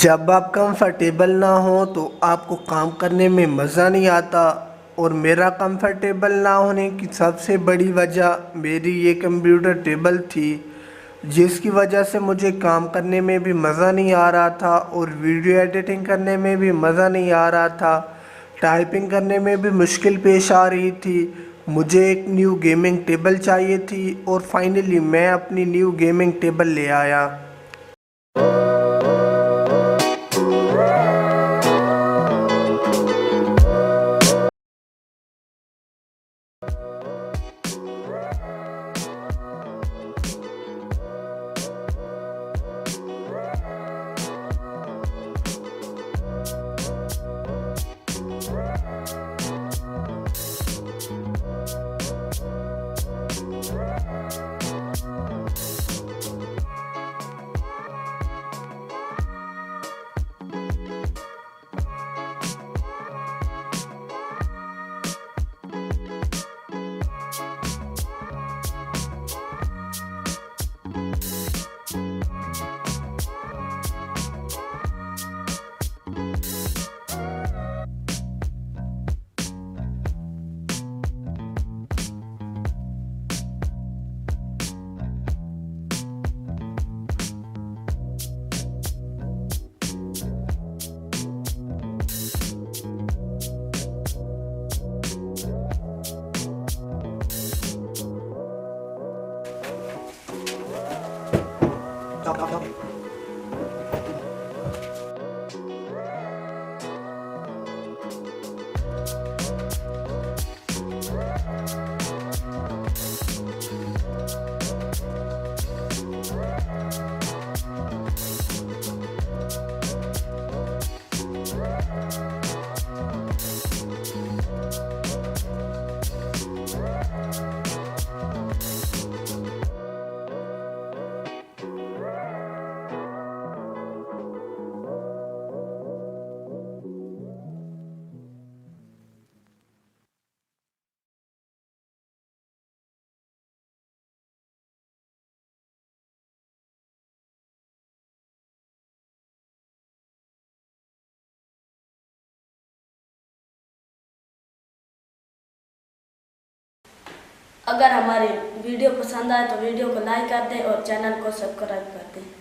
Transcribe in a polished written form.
जब आप कंफर्टेबल ना हो तो आपको काम करने में मज़ा नहीं आता। और मेरा कंफर्टेबल ना होने की सबसे बड़ी वजह मेरी ये कंप्यूटर टेबल थी, जिसकी वजह से मुझे काम करने में भी मज़ा नहीं आ रहा था और वीडियो एडिटिंग करने में भी मज़ा नहीं आ रहा था। टाइपिंग करने में भी मुश्किल पेश आ रही थी। मुझे एक न्यू गेमिंग टेबल चाहिए थी और फाइनली मैं अपनी न्यू गेमिंग टेबल ले आया। अगर हमारी वीडियो पसंद आए तो वीडियो को लाइक कर दें और चैनल को सब्सक्राइब कर दें।